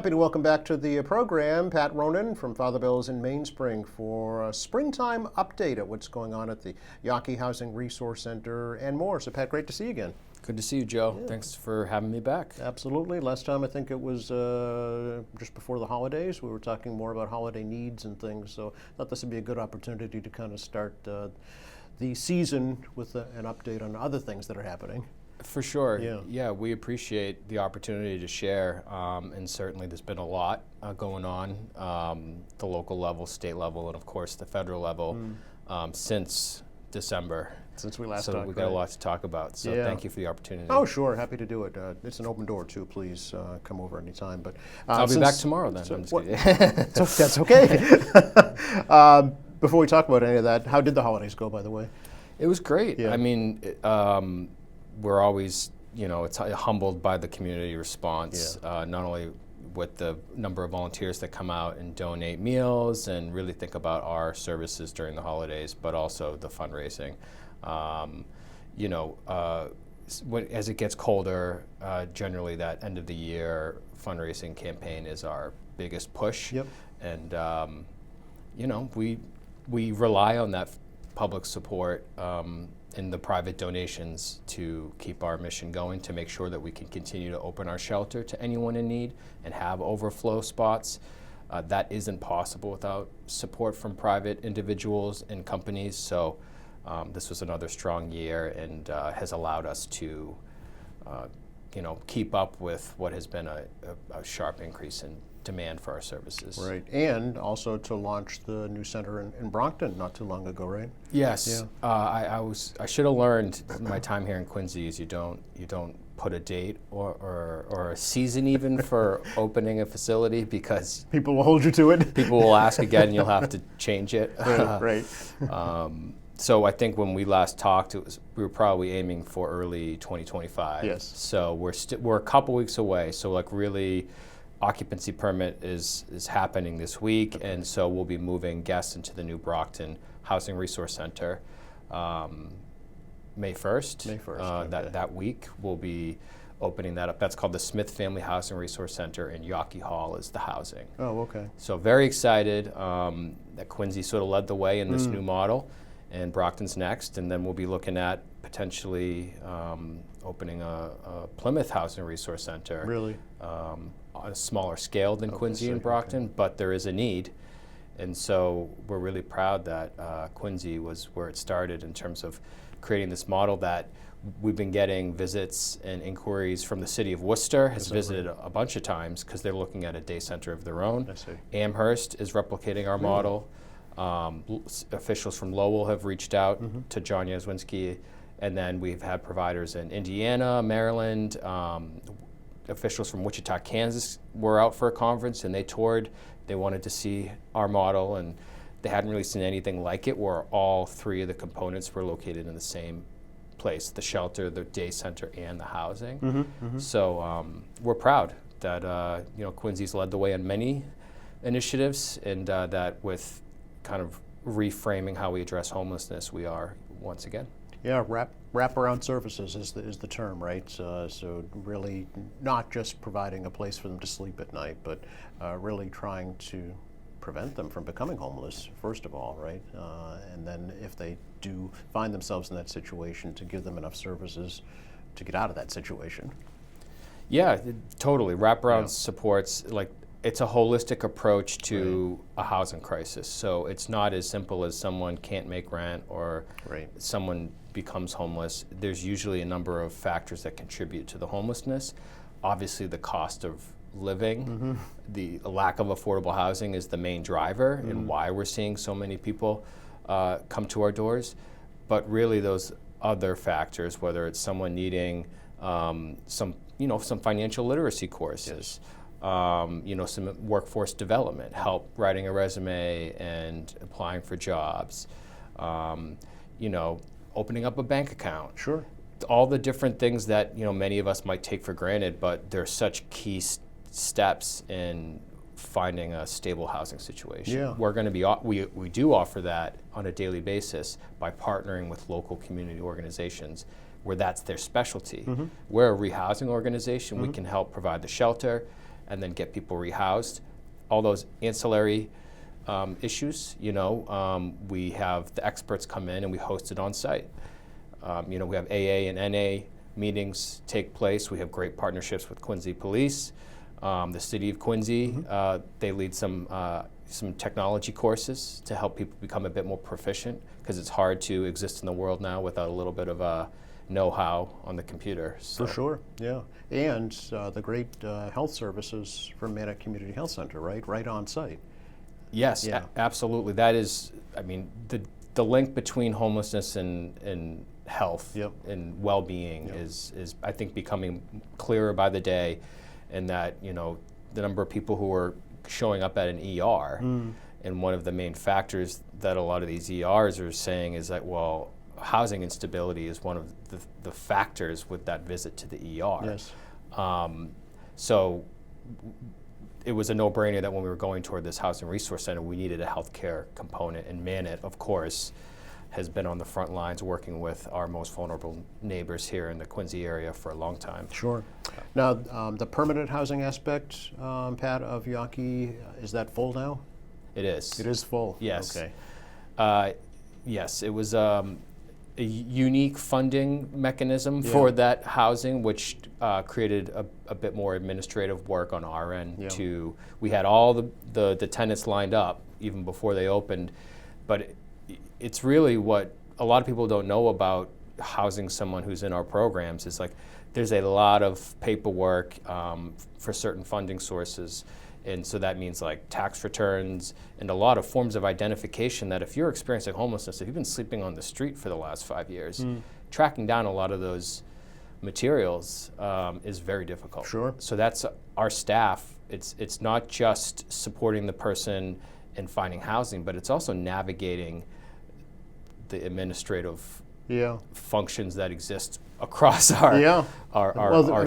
Happy to welcome back to the program Pat Ronan from Father Bill's in Mainspring for a springtime update at what's going on at the Yawkey Housing Resource Center and more. So Pat, great to see you again. Good to see you, Joe. Yeah. Thanks for having me back. Absolutely. Last time I think it was just before the holidays. We were talking more about holiday needs and things, so I thought this would be a good opportunity to kind of start the season with an update on other things that are happening. For sure. Yeah, we appreciate the opportunity to share, and certainly there's been a lot going on, the local level, state level, and of course the federal level since December. Since we last talked. So we've got a lot to talk about, so thank you for the opportunity. Oh, sure, happy to do it. It's an open door too, please come over anytime. But I'll be back tomorrow then. I'm just kidding. That's okay. Before we talk about any of that, how did the holidays go, by the way? It was great. Yeah. I mean, we're always, it's humbled by the community response, not only with the number of volunteers that come out and donate meals and really think about our services during the holidays, but also the fundraising. As it gets colder, generally that end of the year fundraising campaign is our biggest push. Yep. And, we rely on that public support and the private donations to keep our mission going, to make sure that we can continue to open our shelter to anyone in need and have overflow spots. That isn't possible without support from private individuals and companies. So this was another strong year and has allowed us to keep up with what has been a sharp increase in demand for our services. Right, and also to launch the new center in Brockton not too long ago, right? Yes, yeah. I should have learned my time here in Quincy is you don't put a date or a season even for opening a facility, because people will hold you to it. People will ask again, and you'll have to change it. Right. So I think when we last talked, we were probably aiming for early 2025. Yes. So we're a couple weeks away. So really, occupancy permit is happening this week, and so we'll be moving guests into the new Brockton Housing Resource Center May 1st. May 1st. Okay. That week we'll be opening that up. That's called the Smith Family Housing Resource Center, and Yawkey Hall is the housing. Oh, okay. So very excited that Quincy sort of led the way in this new model, and Brockton's next, and then we'll be looking at potentially opening a Plymouth Housing Resource Center. Really? On a smaller scale than Quincy and Brockton, but there is a need. And so we're really proud that Quincy was where it started in terms of creating this model that we've been getting visits and inquiries from the city of Worcester, has visited a bunch of times because they're looking at a day center of their own. I see. Amherst is replicating our model. Officials from Lowell have reached out to John Yazwinski, and then we've had providers in Indiana, Maryland, officials from Wichita, Kansas were out for a conference and they toured. They wanted to see our model, and they hadn't really seen anything like it, where all three of the components were located in the same place: the shelter, the day center, and the housing. So we're proud that Quincy's led the way on many initiatives, and that with kind of reframing how we address homelessness, we are once again. Yeah, wraparound services is the term, right? So really not just providing a place for them to sleep at night, but really trying to prevent them from becoming homeless, first of all, right? And then if they do find themselves in that situation, to give them enough services to get out of that situation. Yeah, totally. Wraparound supports, it's a holistic approach to a housing crisis. So it's not as simple as someone can't make rent or someone becomes homeless. There's usually a number of factors that contribute to the homelessness. Obviously, the cost of living, the lack of affordable housing is the main driver and why we're seeing so many people come to our doors. But really those other factors, whether it's someone needing some financial literacy courses, some workforce development, help writing a resume and applying for jobs, opening up a bank account. Sure. All the different things that many of us might take for granted, but they're such key steps in finding a stable housing situation. Yeah. We're going to be we do offer that on a daily basis by partnering with local community organizations where that's their specialty. We're a rehousing organization. We can help provide the shelter, and then get people rehoused. All those ancillary issues, we have the experts come in and we host it on site. We have AA and NA meetings take place. We have great partnerships with Quincy Police, the city of Quincy. They lead some technology courses to help people become a bit more proficient, because it's hard to exist in the world now without a little bit of know-how on the computer. So. For sure, yeah. And the great health services from Manatee Community Health Center, right on site. Yes, Yeah. absolutely. That is, the link between homelessness and health and well-being is I think becoming clearer by the day, and that the number of people who are showing up at an ER, and one of the main factors that a lot of these ERs are saying is that, well, housing instability is one of the factors with that visit to the ER. Yes. So it was a no-brainer that when we were going toward this housing resource center, we needed a healthcare component, and Manatee, of course, has been on the front lines working with our most vulnerable neighbors here in the Quincy area for a long time. Sure. Now, the permanent housing aspect, Pat, of Yawkey, is that full now? It is. It is full? Yes. Okay. Yes, it was a unique funding mechanism for that housing, which created a bit more administrative work on our end. We had all the tenants lined up even before they opened, but it's really what a lot of people don't know about housing someone who's in our programs is like there's a lot of paperwork for certain funding sources. And so that means like tax returns and a lot of forms of identification that if you're experiencing homelessness, if you've been sleeping on the street for the last 5 years, tracking down a lot of those materials is very difficult. Sure. So that's our staff. It's not just supporting the person and finding housing, but it's also navigating the administrative functions that exist across our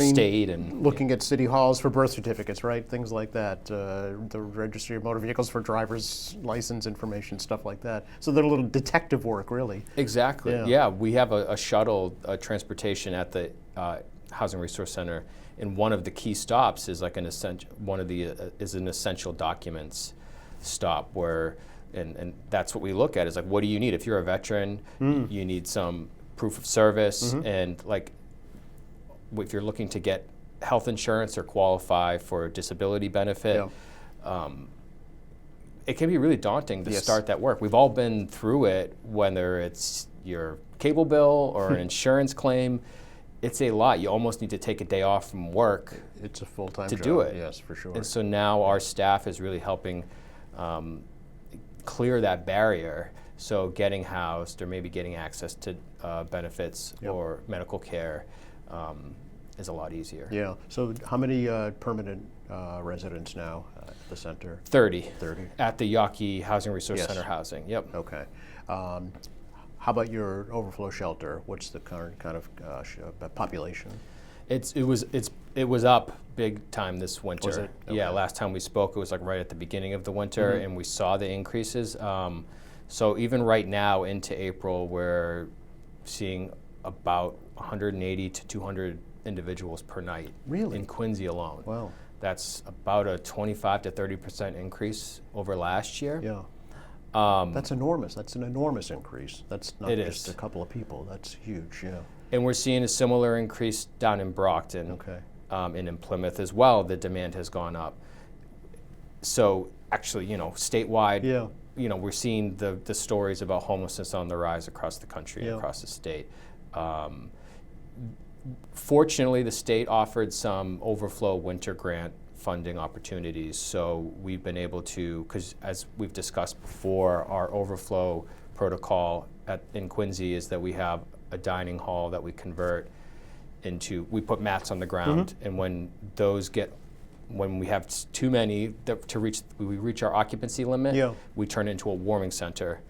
state, and looking at city halls for birth certificates, right? Things like that. The registry of motor vehicles for driver's license information, stuff like that. So they're a little detective work, really. Exactly. Yeah, we have a shuttle transportation at the Housing Resource Center, and one of the key stops is like an essential documents stop where. And that's what we look at is like, what do you need? If you're a veteran, you need some proof of service, and like if you're looking to get health insurance or qualify for disability benefit, it can be really daunting to start that work. We've all been through it, whether it's your cable bill or an insurance claim. It's a lot. You almost need to take a day off from work. It's a full-time to job. do it. Yes, for sure. And so now our staff is really helping clear that barrier, so getting housed or maybe getting access to benefits or medical care is a lot easier. Yeah. So how many permanent residents now at the center? 30. 30. At the Yawkey Housing Resource Center housing. Yep. Okay. How about your overflow shelter? What's the current kind of population? It was up big time this winter. Was it? Okay. Yeah, last time we spoke, it was like right at the beginning of the winter, and we saw the increases. So even right now into April, we're seeing about 180 to 200 individuals per night. Really? In Quincy alone. Wow. That's about a 25 to 30% increase over last year. Yeah. That's enormous. That's an enormous increase. That's not It just is. a couple of people. That's huge. Yeah. And we're seeing a similar increase down in Brockton. Okay. And in Plymouth as well, the demand has gone up. So actually, statewide, we're seeing the stories about homelessness on the rise across the country and across the state. Fortunately, the state offered some overflow winter grant funding opportunities. So we've been able to, because as we've discussed before, our overflow protocol in Quincy is that we have a dining hall that we convert into, we put mats on the ground, and when we have too many we reach our occupancy limit, we turn it into a warming center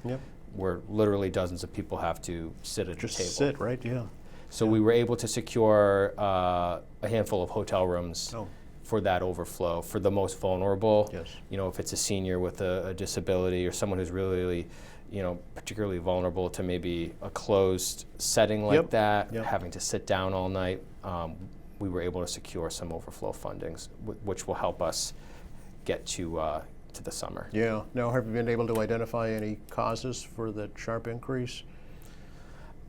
where literally dozens of people have to sit at the table. Just sit, right? Yeah. So we were able to secure a handful of hotel rooms for that overflow for the most vulnerable. Yes. If it's a senior with a disability or someone who's really particularly vulnerable to maybe a closed setting like that, having to sit down all night. we were able to secure some overflow fundings, which will help us get to the summer. Yeah. Now, have you been able to identify any causes for the sharp increase?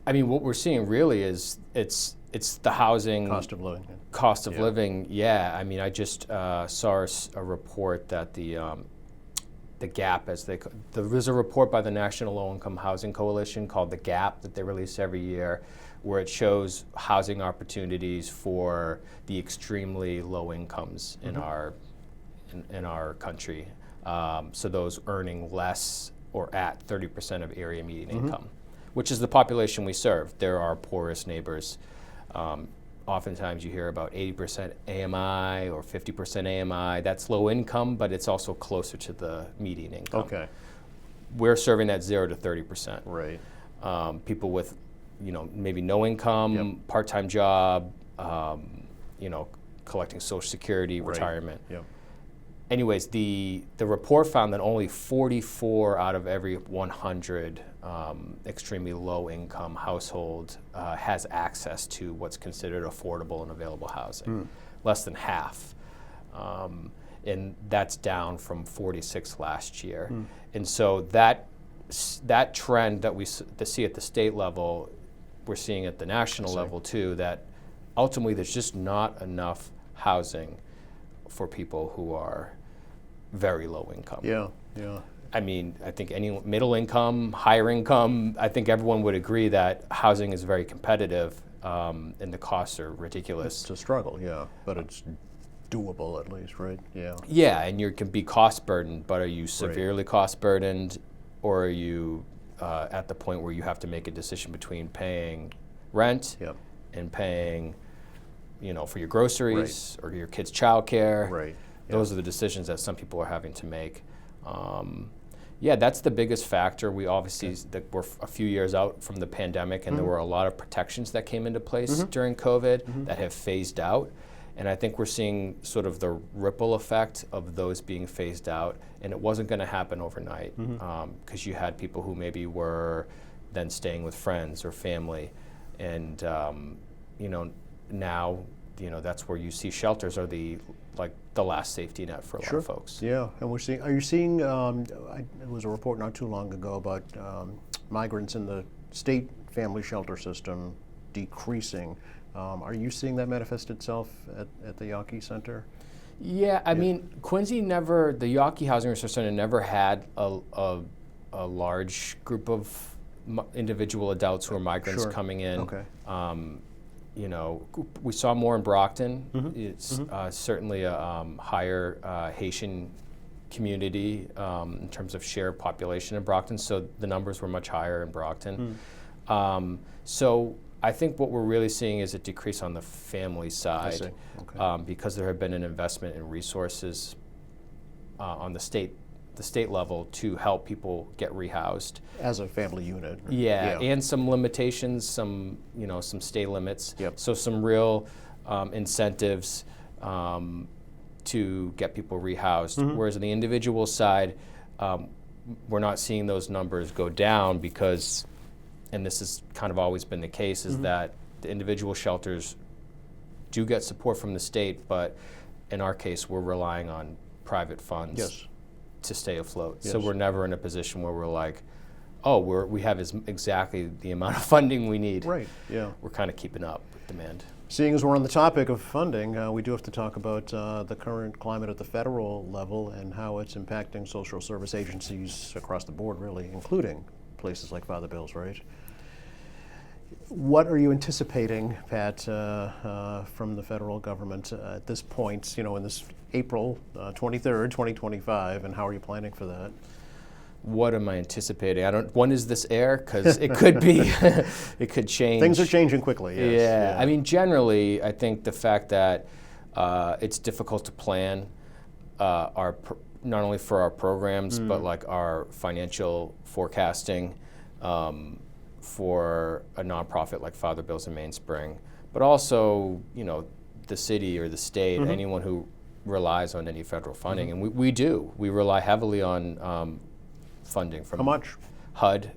I mean, what we're seeing really is it's the housing Cost of living. cost of living. Yeah, I mean, I just saw a report that the GAP, there's a report by the National Low Income Housing Coalition called the GAP that they release every year, where it shows housing opportunities for the extremely low incomes in our country. So those earning less or at 30% of area median income, which is the population we serve. They're our poorest neighbors. Oftentimes you hear about 80% AMI or 50% AMI. That's low income, but it's also closer to the median income. Okay. We're serving that 0 to 30%. Right. People with, maybe no income, part-time job, collecting Social Security, retirement. Yep. Anyways, the report found that only 44 out of every 100 extremely low-income household has access to what's considered affordable and available housing. Less than half, and that's down from 46 last year. And so that trend that we see at the state level, we're seeing at the national level too. That ultimately there's just not enough housing for people who are very low income. Yeah, yeah. I mean, I think any middle income, higher income, I think everyone would agree that housing is very competitive, and the costs are ridiculous. It's a struggle, yeah, but it's doable at least, right? Yeah. Yeah, and you can be cost burdened, but are you severely cost burdened, or are you at the point where you have to make a decision between paying rent and paying, for your groceries or your kids' childcare? Right. Those are the decisions that some people are having to make. That's the biggest factor. We obviously we're a few years out from the pandemic, and there were a lot of protections that came into place during COVID that have phased out. And I think we're seeing sort of the ripple effect of those being phased out. And it wasn't going to happen overnight, because you had people who maybe were then staying with friends or family, and now that's where you see shelters are the last safety net for a lot of folks. Yeah, and are you seeing, it was a report not too long ago about migrants in the state family shelter system decreasing. Are you seeing that manifest itself at the Yawkey Center? Yeah, I mean, Quincy the Yawkey Housing Resource Center never had a large group of individual adults who are migrants coming in. Okay. We saw more in Brockton. It's certainly a higher Haitian community in terms of share of population in Brockton, so the numbers were much higher in Brockton. So I think what we're really seeing is a decrease on the family side, because there had been an investment in resources on the state level to help people get rehoused as a family unit. Yeah, and some limitations, some stay limits. So some real incentives to get people rehoused. Whereas on the individual side, we're not seeing those numbers go down because, and this has kind of always been the case, is that the individual shelters do get support from the state, but in our case, we're relying on private funds to stay afloat. So we're never in a position where we're like, we have exactly the amount of funding we need. Right, yeah. We're kind of keeping up with demand. Seeing as we're on the topic of funding, we do have to talk about the current climate at the federal level and how it's impacting social service agencies across the board, really, including places like Father Bill's, right? What are you anticipating, Pat, from the federal government at this point, in this April 23rd, 2025, and how are you planning for that? What am I anticipating? When does this air? Because it could be, it could change. Things are changing quickly, yes. Yeah, I mean, generally, I think the fact that it's difficult to plan not only for our programs, but like our financial forecasting for a nonprofit like Father Bill's in Mainspring, but also, the city or the state, anyone who relies on any federal funding, and we rely heavily on funding from How much? HUD.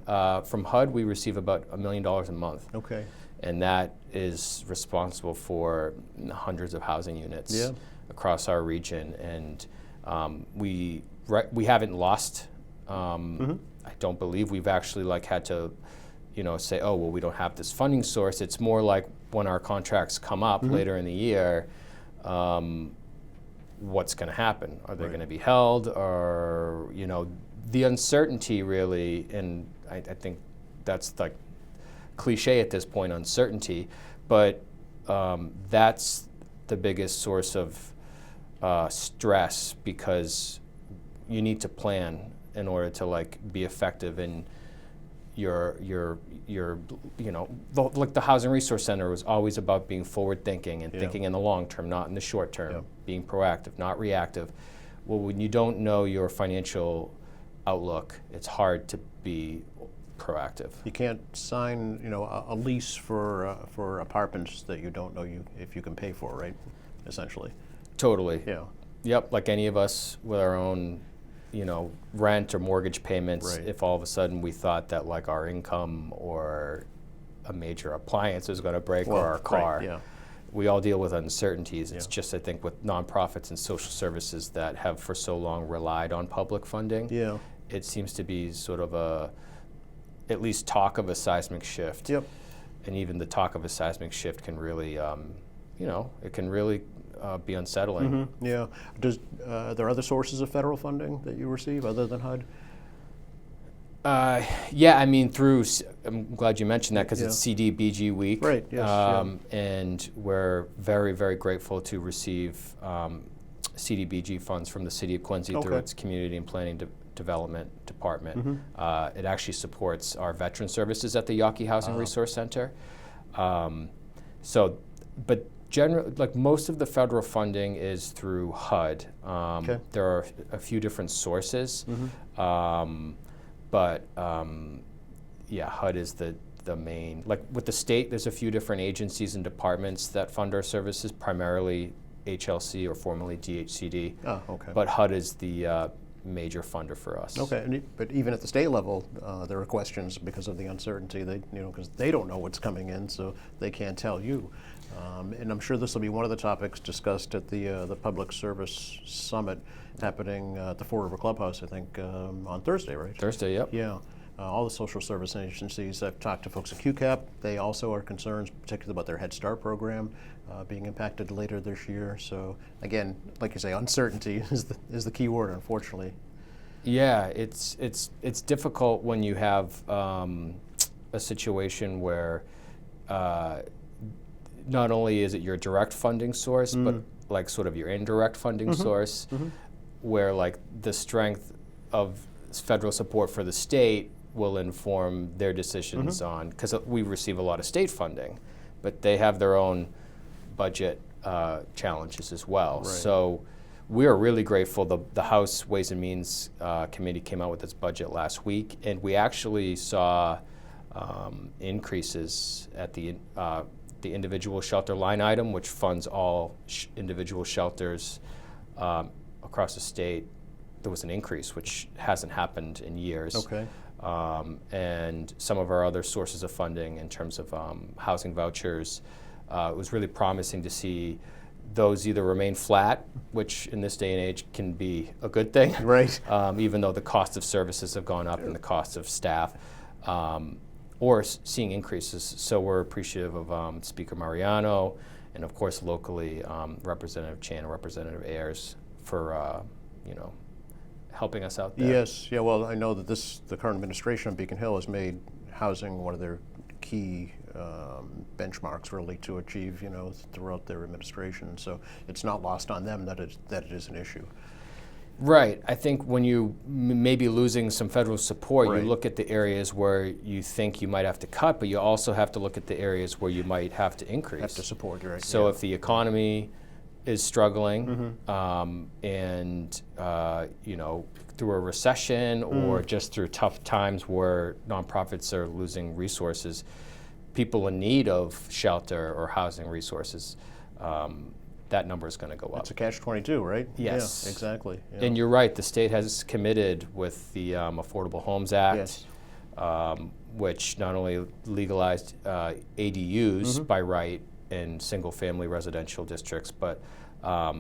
From HUD, we receive about $1 million a month. Okay. and that is responsible for hundreds of housing units Yeah. across our region. And we haven't lost. I don't believe we've actually like had to, say, oh well, we don't have this funding source. It's more like when our contracts come up later in the year. What's going to happen? Are they going to be held, or the uncertainty really? And I think that's like cliche at this point, uncertainty, but that's the biggest source of stress, because you need to plan in order to like be effective in your like the Housing Resource Center was always about being forward thinking and thinking in the long term, not in the short term, being proactive, not reactive. Well, when you don't know your financial outlook, it's hard to be proactive. You can't sign, a lease for apartments that you don't know if you can pay for, right? Essentially. Totally. Yeah. Yep. Like any of us with our own, rent or mortgage payments. Right. If all of a sudden we thought that like our income or a major appliance is going to break, or our car. Right, yeah. We all deal with uncertainties. It's just, I think, with nonprofits and social services that have for so long relied on public funding. Yeah. It seems to be sort of at least talk of a seismic shift. Yep. And even the talk of a seismic shift can really, it can really be unsettling. Yeah. Are there other sources of federal funding that you receive other than HUD? Yeah, I mean, I'm glad you mentioned that, because it's CDBG week. Right, yes. And we're very, very grateful to receive CDBG funds from the City of Quincy through its Community and Planning Development Department. It actually supports our veteran services at the Yawkey Housing Resource Center. But generally, like most of the federal funding is through HUD. There are a few different sources. But HUD is the main. Like with the state, there's a few different agencies and departments that fund our services, primarily HLC, or formerly DHCD. Oh, okay. But HUD is the major funder for us. Okay, but even at the state level, there are questions because of the uncertainty. Because they don't know what's coming in, so they can't tell you. And I'm sure this will be one of the topics discussed at the Public Service Summit happening at the Fore River Clubhouse, I think, on Thursday, right? Thursday, yep. Yeah. All the social service agencies. I've talked to folks at QCAP. They also are concerned, particularly about their Head Start program being impacted later this year. So again, like you say, uncertainty is the key word, unfortunately. Yeah, it's difficult when you have a situation where not only is it your direct funding source, but like sort of your indirect funding source, where like the strength of federal support for the state will inform their decisions on, because we receive a lot of state funding, but they have their own budget challenges as well. Right. So we are really grateful. The House Ways and Means Committee came out with its budget last week, and we actually saw increases at the individual shelter line item, which funds all individual shelters across the state. There was an increase, which hasn't happened in years. Okay. And some of our other sources of funding in terms of housing vouchers, it was really promising to see those either remain flat, which in this day and age can be a good thing, Right. Even though the cost of services have gone up and the cost of staff, or seeing increases. So we're appreciative of Speaker Mariano, and of course locally Representative Chan and Representative Ayers for helping us out there. Yes. Yeah. Well, I know that the current administration of Beacon Hill has made housing one of their key benchmarks, really, to achieve, throughout their administration. So it's not lost on them that it is an issue. Right. I think when you may be losing some federal support, Right. you look at the areas where you think you might have to cut, but you also have to look at the areas where you might have to increase. Have to support, right? So yeah. if the economy is struggling, through a recession or just through tough times where nonprofits are losing resources, people in need of shelter or housing resources, that number is going to go up. It's a catch-22, right? Yes. Yeah, exactly. Yeah. And you're right, the state has committed with the Affordable Homes Act. Yes. which not only legalized ADUs by right in single-family residential districts, but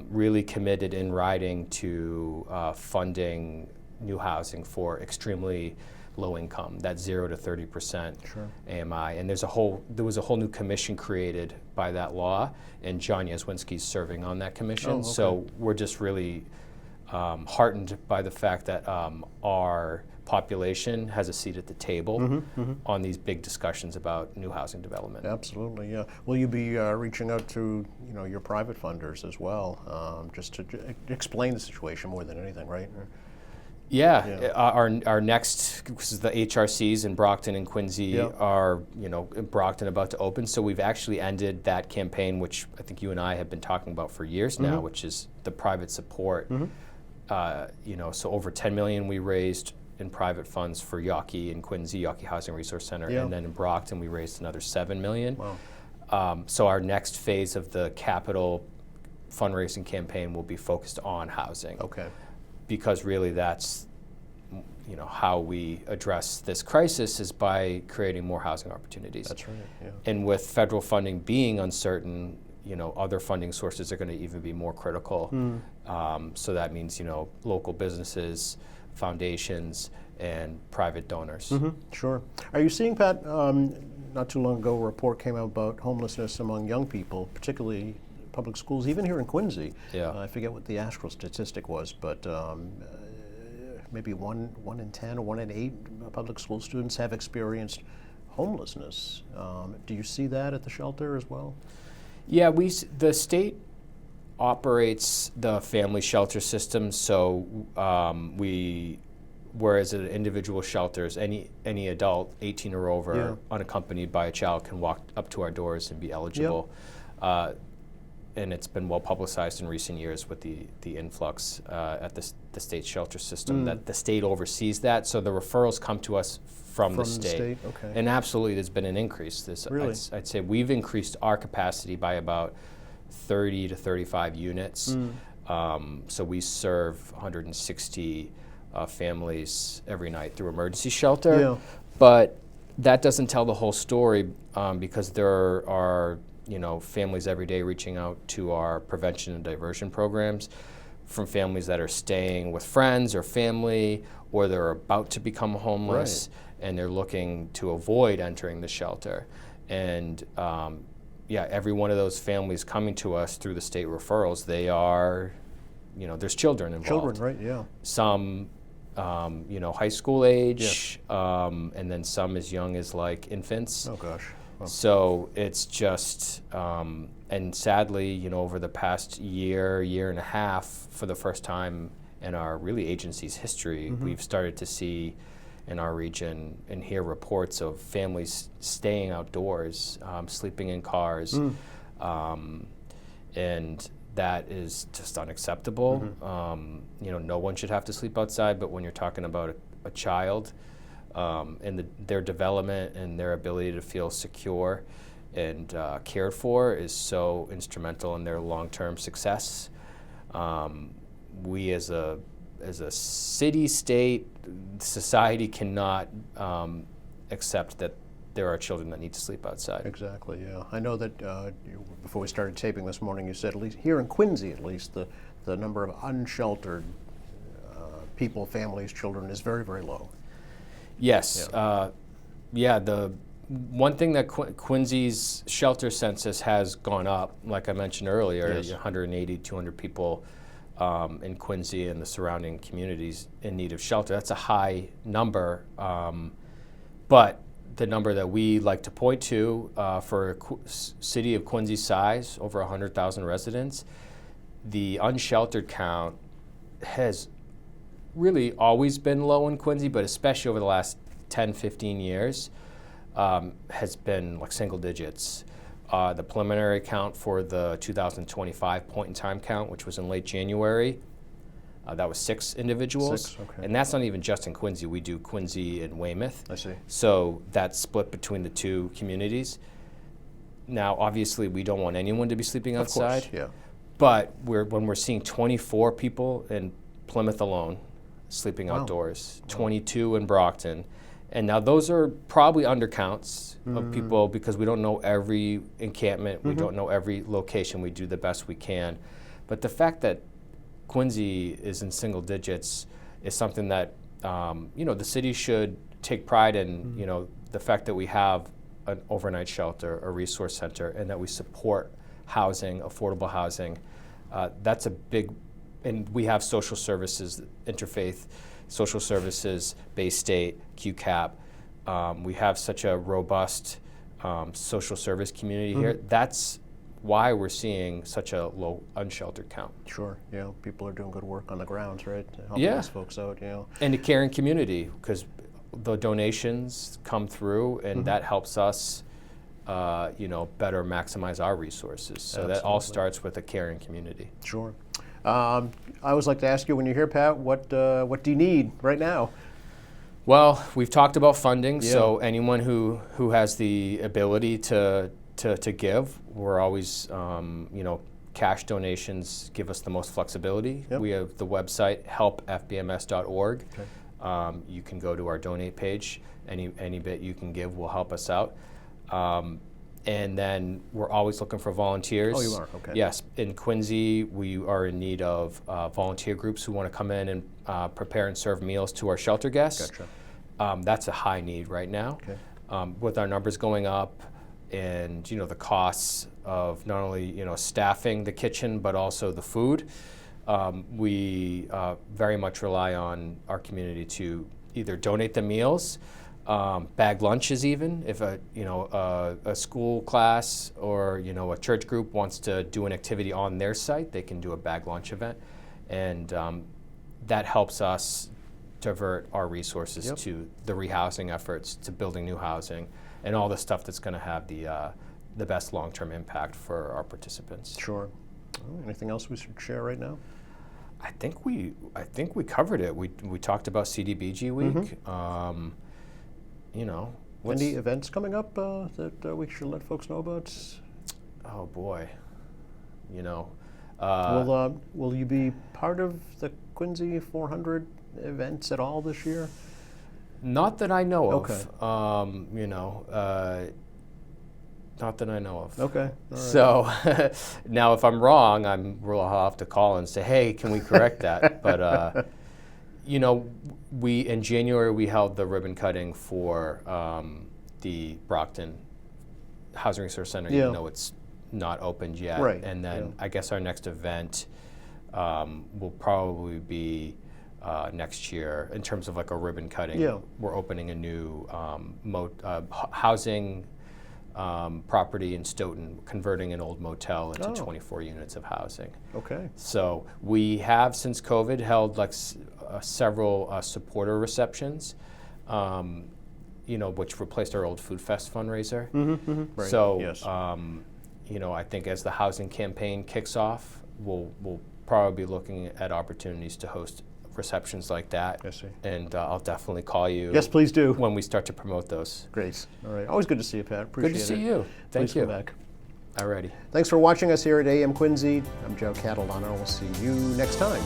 really committed in writing to funding new housing for extremely low income, that 0 to 30% AMI. And there was a whole new commission created by that law, and John Yaswinski's serving on that commission. Oh, okay. So we're just really heartened by the fact that our population has a seat at the table on these big discussions about new housing development. Absolutely, yeah. Will you be reaching out to your private funders as well, just to explain the situation more than anything, right? Yeah. Our next, this is the HRCs in Brockton and Quincy are, in Brockton about to open. So we've actually ended that campaign, which I think you and I have been talking about for years now, which is the private support. So over $10 million we raised in private funds for Yawkey and Quincy, Yawkey Housing Resource Center, and then in Brockton we raised another $7 million. Wow. So our next phase of the capital fundraising campaign will be focused on housing. Okay. Because really that's how we address this crisis is by creating more housing opportunities. That's right, yeah. And with federal funding being uncertain, other funding sources are going to even be more critical. So that means, local businesses, foundations, and private donors. Sure. Are you seeing, Pat, not too long ago a report came out about homelessness among young people, particularly public schools, even here in Quincy. Yeah. I forget what the actual statistic was, but maybe 1 in 10 or 1 in 8 public school students have experienced homelessness. Do you see that at the shelter as well? Yeah, the state operates the family shelter system, so whereas at individual shelters, any adult 18 or over unaccompanied by a child can walk up to our doors and be eligible. And it's been well publicized in recent years with the influx at the state shelter system, that the state oversees that. So the referrals come to us from the state. Okay. And absolutely there's been an increase. Really? I'd say we've increased our capacity by about 30 to 35 units. So we serve 160 families every night through emergency shelter. Yeah. But that doesn't tell the whole story because there are families every day reaching out to our prevention and diversion programs from families that are staying with friends or family, or they're about to become homeless and they're looking to avoid entering the shelter. And every one of those families coming to us through the state referrals, they are, there's children involved. Children, right, yeah. Some, high school age, and then some as young as like infants. Oh gosh. Wow. So it's just, and sadly, over the past year and a half, for the first time in our really agency's history, we've started to see in our region and hear reports of families staying outdoors, sleeping in cars, and that is just unacceptable. No one should have to sleep outside, but when you're talking about a child, and their development and their ability to feel secure and cared for is so instrumental in their long-term success. We as a city, state, society cannot accept that there are children that need to sleep outside. Exactly, yeah. I know that before we started taping this morning, you said, at least here in Quincy, at least, the number of unsheltered people, families, children is very, very low. Yes. The one thing that Quincy's shelter census has gone up, like I mentioned earlier, 180, 200 people in Quincy and the surrounding communities in need of shelter. That's a high number, but the number that we like to point to for a city of Quincy's size, over 100,000 residents, the unsheltered count has really always been low in Quincy, but especially over the last 10, 15 years, has been like single digits. The preliminary count for the 2025 point-in-time count, which was in late January, that was 6 individuals. 6, okay. And that's not even just in Quincy. We do Quincy and Weymouth. I see. So that's split between the two communities. Now, obviously, we don't want anyone to be sleeping outside. Of course, yeah. But when we're seeing 24 people in Plymouth alone sleeping outdoors, 22 in Brockton, And now those are probably undercounts of people because we don't know every encampment, we don't know every location, we do the best we can. But the fact that Quincy is in single digits is something that the city should take pride in, the fact that we have an overnight shelter, a resource center, and that we support housing, affordable housing. That's a big, and we have social services, interfaith social services, Bay State, QCAP. We have such a robust social service community here. That's why we're seeing such a low unsheltered count. Sure, people are doing good work on the grounds, right? Helping these folks out, And the caring community, because the donations come through, and that helps us, better maximize our resources. So that all starts with a caring community. Sure. I always like to ask you, when you're here, Pat, what do you need right now? Well, we've talked about funding, so anyone who has the ability to give, we're always, cash donations give us the most flexibility. Yep. We have the website helpfbms.org. Okay. You can go to our donate page. Any bit you can give will help us out. And then we're always looking for volunteers. Oh, you are? Okay. Yes. In Quincy, we are in need of volunteer groups who want to come in and prepare and serve meals to our shelter guests. Gotcha. That's a high need right now. Okay. With our numbers going up and, the costs of not only, staffing the kitchen, but also the food, we very much rely on our community to either donate the meals, bag lunches even. If a school class or a church group wants to do an activity on their site, they can do a bag lunch event, and that helps us divert our resources to the rehousing efforts, to building new housing, and all the stuff that's going to have the best long-term impact for our participants. Sure. Anything else we should share right now? I think we covered it. We talked about CDBG week. Any events coming up that we should let folks know about? Oh boy, will you be part of the Quincy 400 events at all this year? Not that I know of. Okay. Not that I know of. Okay. All right. So now, if I'm wrong, I'll have to call and say, hey, can we correct that? But in January we held the ribbon cutting for the Brockton Housing Resource Center. Even though it's not opened yet. Right. And then I guess our next event will probably be next year in terms of like a ribbon cutting. We're opening a new housing property in Stoughton, converting an old motel into 24 units of housing. Okay. So we have, since COVID, held like several supporter receptions, which replaced our old Food Fest fundraiser. Right. So, yes. I think as the housing campaign kicks off, we'll probably be looking at opportunities to host receptions like that. I see. And I'll definitely call you. Yes, please do. When we start to promote those. Great. All right. Always good to see you, Pat. Appreciate it. Good to see you. Thank you. Please come back. Alrighty. Thanks for watching us here at AM Quincy. I'm Joe Catalano. We'll see you next time.